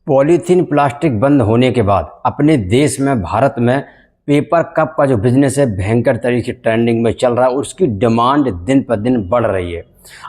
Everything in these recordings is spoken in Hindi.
पॉलीथीन प्लास्टिक बंद होने के बाद अपने देश में भारत में पेपर कप का जो बिज़नेस है भयंकर तरीके से ट्रेंडिंग में चल रहा है और उसकी डिमांड दिन पर दिन बढ़ रही है।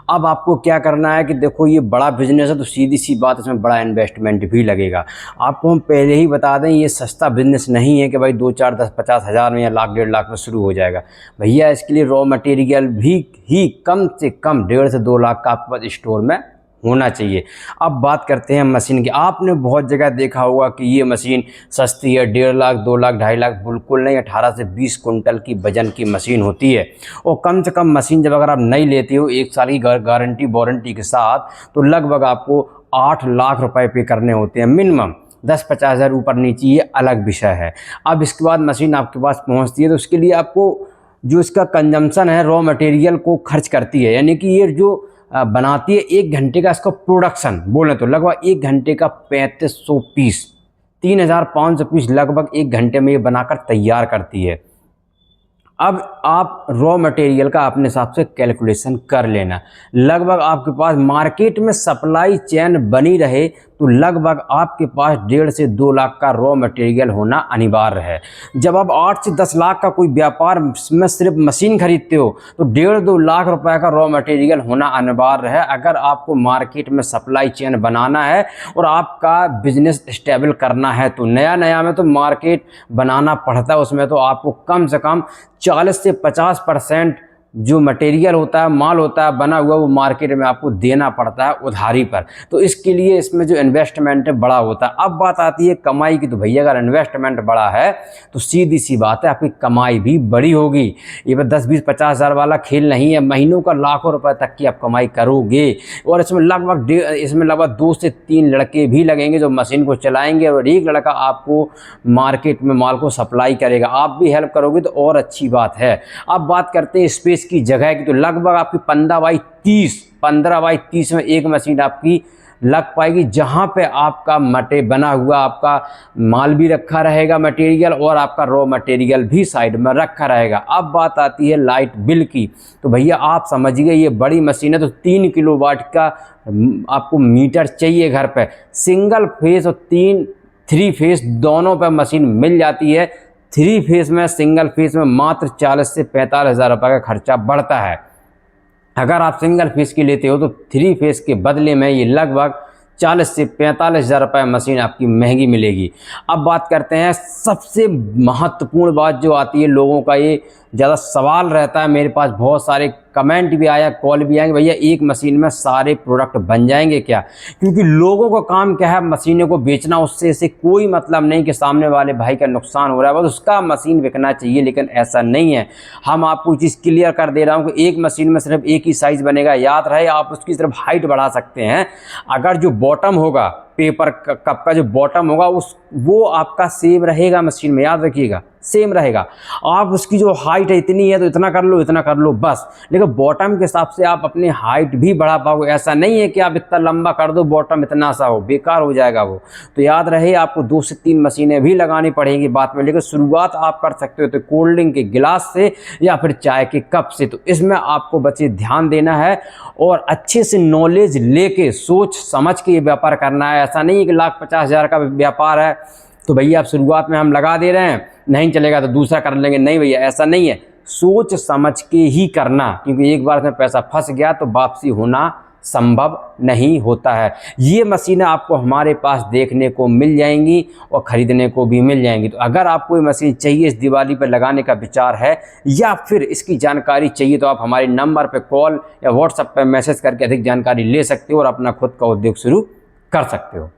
अब आपको क्या करना है कि देखो ये बड़ा बिज़नेस है तो सीधी सी बात इसमें बड़ा इन्वेस्टमेंट भी लगेगा। आपको हम पहले ही बता दें ये सस्ता बिज़नेस नहीं है कि भाई 2 4 10 50 हज़ार में या लाख 1.5 लाख में शुरू हो जाएगा। भैया इसके लिए रॉ मटेरियल भी ही कम से कम 1.5 से 2 लाख का आपके पास स्टोर में होना चाहिए। अब बात करते हैं मशीन की। आपने बहुत जगह देखा होगा कि ये मशीन सस्ती है, 1.5 लाख 2 लाख 2.5 लाख, बिल्कुल नहीं। 18 से 20 कुंटल की वजन की मशीन होती है और कम से कम मशीन जब अगर आप नहीं लेते हो 1 साल की गारंटी वारंटी के साथ तो लगभग आपको 8 लाख रुपए पे करने होते हैं मिनिमम। 10-50 हज़ार ऊपर नीचे ये अलग विषय है। अब इसके बाद मशीन आपके पास पहुँचती है तो उसके लिए आपको जो इसका कंजम्पशन है रॉ मटेरियल को खर्च करती है, यानी कि ये जो बनाती है 1 घंटे का इसका प्रोडक्शन बोले तो लगभग 1 घंटे का 3500 पीस, 3500 पीस लगभग 1 घंटे में ये बनाकर तैयार करती है। अब आप रॉ मटेरियल का अपने हिसाब से कैलकुलेशन कर लेना। लगभग आपके पास मार्केट में सप्लाई चेन बनी रहे तो लगभग आपके पास 1.5 से 2 लाख का रॉ मटेरियल होना अनिवार्य है। जब आप 8 से 10 लाख का कोई व्यापार में सिर्फ मशीन खरीदते हो तो 1.5-2 लाख रुपए का रॉ मटेरियल होना अनिवार्य है अगर आपको मार्केट में सप्लाई चेन बनाना है और आपका बिजनेस स्टेबल करना है। तो नया में तो मार्केट बनाना पड़ता है, उसमें तो आपको कम से कम 40 से 50% जो मटेरियल होता है, माल होता है बना हुआ, वो मार्केट में आपको देना पड़ता है उधारी पर। तो इसके लिए इसमें जो इन्वेस्टमेंट है बड़ा होता है। अब बात आती है कमाई की, तो भैया अगर इन्वेस्टमेंट बड़ा है तो सीधी सी बात है आपकी कमाई भी बड़ी होगी। ये 10-20-50 हज़ार वाला खेल नहीं है, महीनों का लाखों रुपए तक की आप कमाई करोगे। और इसमें लगभग 2 से 3 लड़के भी लगेंगे जो मशीन को चलाएंगे और एक लड़का आपको मार्केट में माल को सप्लाई करेगा। आप भी हेल्प करोगे तो और अच्छी बात है। अब बात करते हैं स्पेस की जगह की, तो लगभग आपकी 15 बाई 30 में एक मशीन आपकी लग पाएगी, जहां पे आपका बना हुआ आपका माल भी रखा रहेगा मटेरियल और आपका रॉ मटेरियल भी साइड में रखा रहेगा। अब बात आती है लाइट बिल की, तो भैया आप समझिए ये बड़ी मशीन है तो 3 किलोवाट का आपको मीटर चाहिए घर पे। सिंगल फेस और 3 फेस दोनों पे मशीन मिल जाती है। 3 फेस में, सिंगल फेस में मात्र 40 से 45 हज़ार रुपये का खर्चा बढ़ता है। अगर आप सिंगल फेस की लेते हो तो 3 फेस के बदले में ये लगभग 40 से 45 हज़ार रुपये मशीन आपकी महंगी मिलेगी। अब बात करते हैं सबसे महत्वपूर्ण बात जो आती है, लोगों का ये ज़्यादा सवाल रहता है, मेरे पास बहुत सारे कमेंट भी आया, कॉल भी आएंगे, भैया एक मशीन में सारे प्रोडक्ट बन जाएंगे क्या? क्योंकि लोगों का काम क्या है, मशीनों को बेचना। उससे ऐसे कोई मतलब नहीं कि सामने वाले भाई का नुकसान हो रहा है, बस उसका मशीन बिकना चाहिए, लेकिन ऐसा नहीं है। हम आपको चीज़ क्लियर कर दे रहा हूँ कि एक मशीन में सिर्फ एक ही साइज़ बनेगा। याद रहे आप उसकी सिर्फ हाइट बढ़ा सकते हैं। अगर जो बॉटम होगा पेपर कप का, जो बॉटम होगा वो आपका सेम रहेगा मशीन में, याद रखिएगा सेम रहेगा। आप उसकी जो हाइट है इतनी है तो इतना कर लो बस, लेकिन बॉटम के हिसाब से आप अपनी हाइट भी बढ़ा पाओगे। ऐसा नहीं है कि आप इतना लंबा कर दो बॉटम इतना सा हो, बेकार हो जाएगा वो। तो याद रहे आपको 2 से 3 मशीनें भी लगानी पड़ेंगी बाद में, लेकिन शुरुआत आप कर सकते हो तो कोल्ड ड्रिंक के गिलास से या फिर चाय के कप से। तो इसमें आपको बच्चे ध्यान देना है और अच्छे से नॉलेज लेके सोच समझ के ये व्यापार करना है। ऐसा नहीं है कि 1,50,000 का व्यापार है तो भैया आप शुरुआत में हम लगा दे रहे हैं, नहीं चलेगा तो दूसरा कर लेंगे। नहीं भैया ऐसा नहीं है, सोच समझ के ही करना, क्योंकि एक बार इसमें पैसा फंस गया तो वापसी होना संभव नहीं होता है। ये मशीनें आपको हमारे पास देखने को मिल जाएंगी और ख़रीदने को भी मिल जाएंगी। तो अगर आपको ये मशीन चाहिए, इस दिवाली पर लगाने का विचार है या फिर इसकी जानकारी चाहिए, तो आप हमारे नंबर पर कॉल या व्हाट्सएप पर मैसेज करके अधिक जानकारी ले सकते हो और अपना खुद का उद्योग शुरू कर सकते हो।